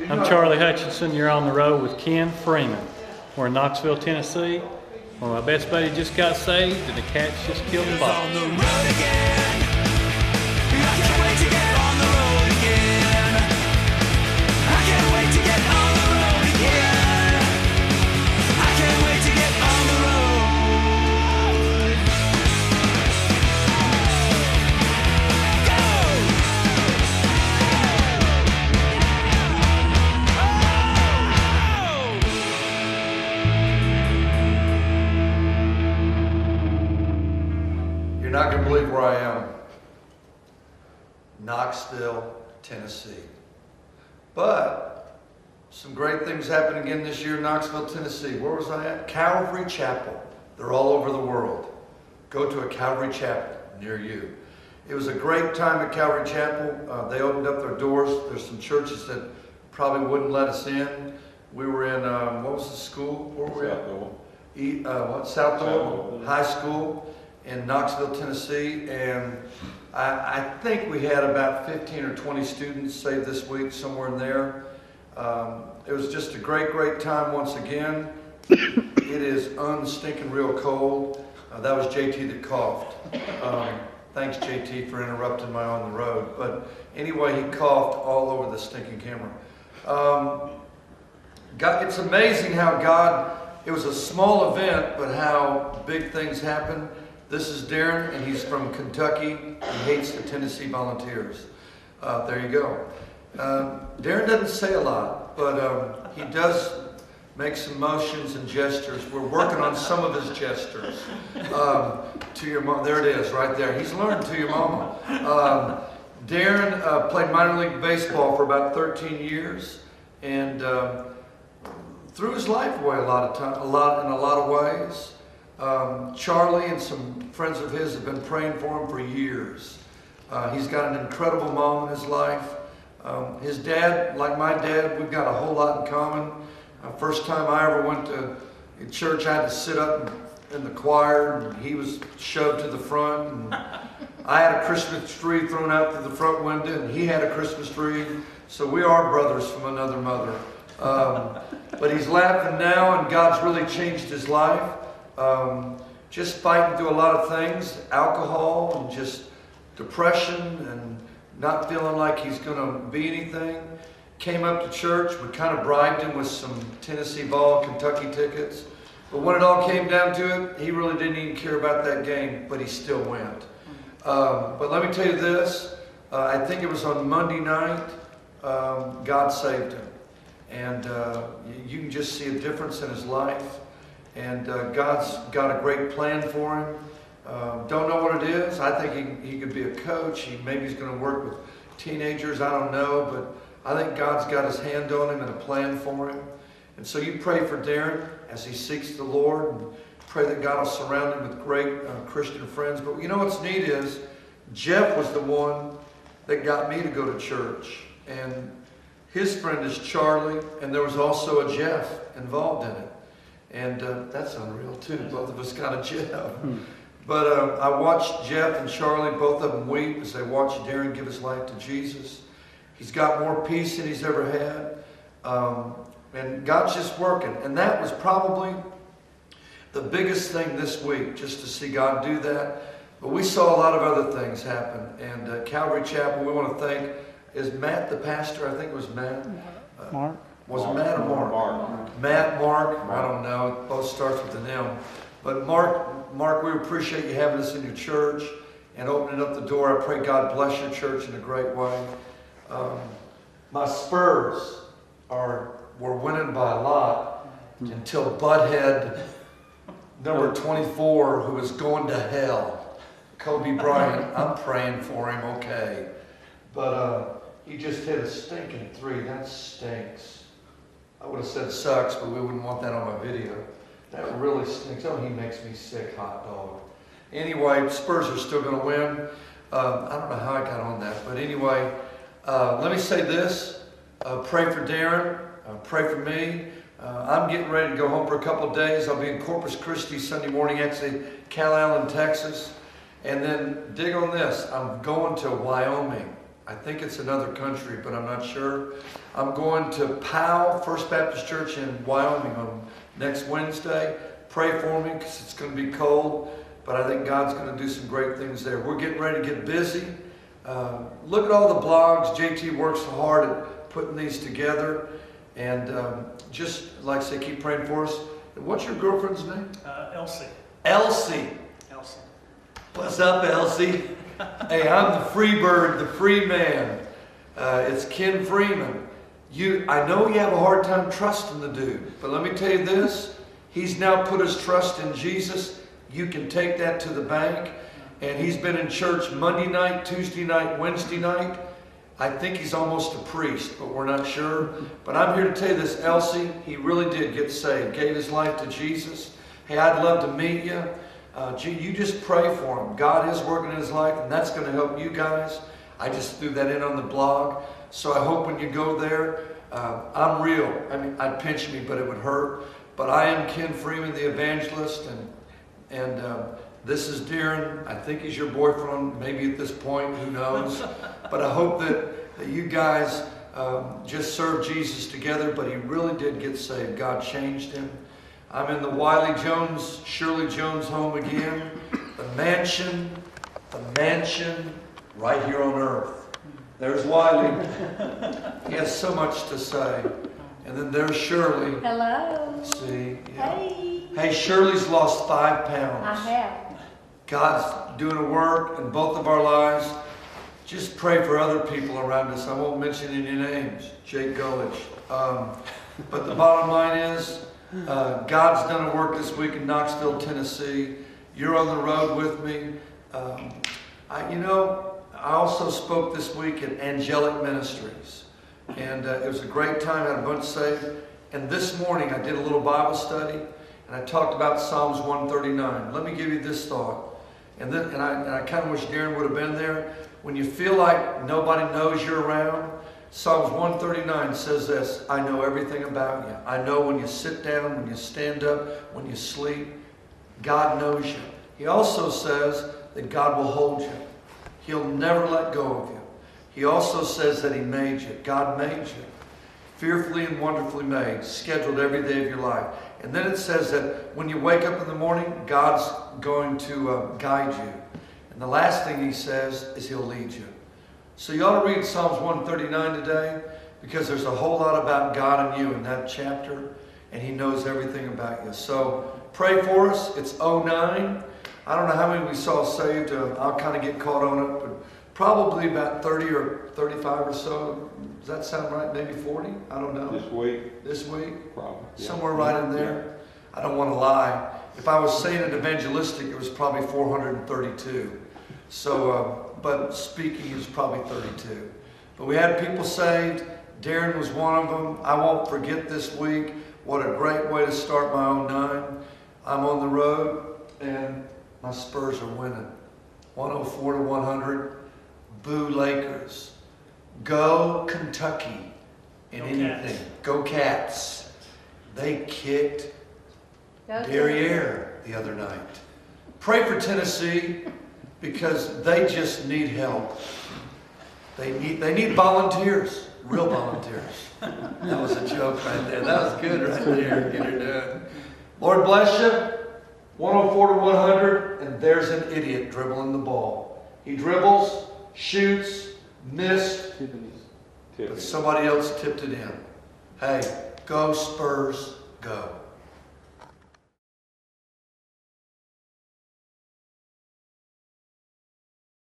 I'm Charlie Hutchinson. You're on the road with Ken Freeman. We're in Knoxville, Tennessee, where my best buddy just got saved and the cats just killed him off. On the road again. I can't wait to get on the road again. I can't wait to get on the road again. I can't wait to get on the road. You're not going to believe where I am. Knoxville, Tennessee. But some great things happened again this year in Knoxville, Tennessee. Where was I at? Calvary Chapel. They're all over the world. Go to a Calvary Chapel near you. It was a great time at Calvary Chapel. They opened up their doors. There's some churches that probably wouldn't let us in. We were in, what was the school? Where were we at? South Doyle High School in Knoxville, Tennessee, and I think we had about 15 or 20 students saved this week, somewhere in there. It was just a great time once again. It is unstinking real cold. That was JT that coughed. Thanks JT for interrupting my on the road. But anyway, he coughed all over the stinking camera. It's amazing how God, it was a small event, but how big things happen. This is Darren, and he's from Kentucky. He hates the Tennessee Volunteers. There you go. Darren doesn't say a lot, but he does make some motions and gestures. We're working on some of his gestures. To your mom, there it is, right there. He's learned to your mama. Darren played minor league baseball for about 13 years, and threw his life away in a lot of ways. Charlie and some friends of his have been praying for him for years. He's got an incredible mom in his life. His dad, like my dad, we've got a whole lot in common. First time I ever went to church, I had to sit up in the choir, and he was shoved to the front. And I had a Christmas tree thrown out through the front window, and he had a Christmas tree. So we are brothers from another mother. But he's laughing now, and God's really changed his life. Just fighting through a lot of things, alcohol and just depression and not feeling like he's going to be anything. Came up to church, we kind of bribed him with some Tennessee Vol, Kentucky tickets. But when it all came down to it, he really didn't even care about that game, but he still went. But let me tell you this, I think it was on Monday night, God saved him. And you can just see a difference in his life. And God's got a great plan for him. Don't know what it is. I think he could be a coach. Maybe he's going to work with teenagers. I don't know. But I think God's got his hand on him and a plan for him. And so you pray for Darren as he seeks the Lord. And pray that God will surround him with great Christian friends. But you know what's neat is Jeff was the one that got me to go to church. And his friend is Charlie. And there was also a Jeff involved in it. And that's unreal too. Both of us got a Jeff. But I watched Jeff and Charlie, both of them weep as they watched Darren give his life to Jesus. He's got more peace than he's ever had. And God's just working. And that was probably the biggest thing this week, just to see God do that. But we saw a lot of other things happen. And Calvary Chapel, we want to thank, is Matt the pastor? I think it was Matt. Mark. Was it Matt or Mark? Matt, Mark, I don't know. It both starts with an M. But Mark, we appreciate you having us in your church and opening up the door. I pray God bless your church in a great way. My Spurs were winning by a lot until Butthead number 24, who is going to hell, Kobe Bryant. I'm praying for him, okay. But he just hit a stinking 3. That stinks. I would have said sucks, but we wouldn't want that on my video. That really stinks. Oh, he makes me sick, hot dog. Anyway, Spurs are still going to win. I don't know how I got on that, but anyway, let me say this. Pray for Darren. Pray for me. I'm getting ready to go home for a couple of days. I'll be in Corpus Christi Sunday morning, actually Cal Allen, Texas. And then dig on this. I'm going to Wyoming. I think it's another country, but I'm not sure. I'm going to Powell, First Baptist Church in Wyoming on next Wednesday. Pray for me because it's going to be cold, but I think God's going to do some great things there. We're getting ready to get busy. Look at all the blogs. JT works hard at putting these together. And just like I say, keep praying for us. What's your girlfriend's name? Elsie. Elsie. Elsie. What's up, Elsie? Hey, I'm the free bird, the free man. It's Ken Freeman. I know you have a hard time trusting the dude, but let me tell you this. He's now put his trust in Jesus. You can take that to the bank. And he's been in church Monday night, Tuesday night, Wednesday night. I think he's almost a priest, but we're not sure. But I'm here to tell you this, Elsie, he really did get saved, gave his life to Jesus. Hey, I'd love to meet you. You just pray for him. God is working in his life, and that's going to help you guys. I just threw that in on the blog. So I hope when you go there, I'm real. I mean, I'd pinch me, but it would hurt. But I am Ken Freeman, the evangelist, and this is Darren. I think he's your boyfriend, maybe at this point, who knows. But I hope that you guys just serve Jesus together, but he really did get saved. God changed him. I'm in the Shirley Jones home again. The mansion right here on earth. There's Wiley. He has so much to say. And then there's Shirley. Hello. See? Yeah. Hey. Hey, Shirley's lost 5 pounds. I have. God's doing a work in both of our lives. Just pray for other people around us. I won't mention any names. Jake Gullich. But the bottom line is, God's done a work this week in Knoxville, Tennessee. You're on the road with me. I also spoke this week at Angelic Ministries. And it was a great time. I had a bunch saved. And this morning I did a little Bible study. And I talked about Psalms 139. Let me give you this thought. And I kind of wish Darren would have been there. When you feel like nobody knows you're around, Psalms 139 says this: I know everything about you. I know when you sit down, when you stand up, when you sleep. God knows you. He also says that God will hold you. He'll never let go of you. He also says that he made you. God made you. Fearfully and wonderfully made. Scheduled every day of your life. And then it says that when you wake up in the morning, God's going to guide you. And the last thing he says is he'll lead you. So you ought to read Psalms 139 today, because there's a whole lot about God and you in that chapter, and he knows everything about you. So pray for us. It's 09. I don't know how many we saw saved. I'll kind of get caught on it, but probably about 30 or 35 or so. Does that sound right? Maybe 40? I don't know. This week? Probably. Yeah. Somewhere right in there. I don't want to lie. If I was saying it evangelistic, it was probably 432. So, but speaking is probably 32. But we had people saved. Darren was one of them. I won't forget this week. What a great way to start my own 09. I'm on the road, and my Spurs are winning. 104-100. Boo Lakers. Go Kentucky in anything. Go Cats. They kicked Derriere the other night. Pray for Tennessee, because they just need help. They need volunteers, real volunteers. That was a joke right there. That was good right there. Get her done. Lord bless you. 104-100, and there's an idiot dribbling the ball. He dribbles, shoots, missed, but somebody else tipped it in. Hey, go Spurs, go.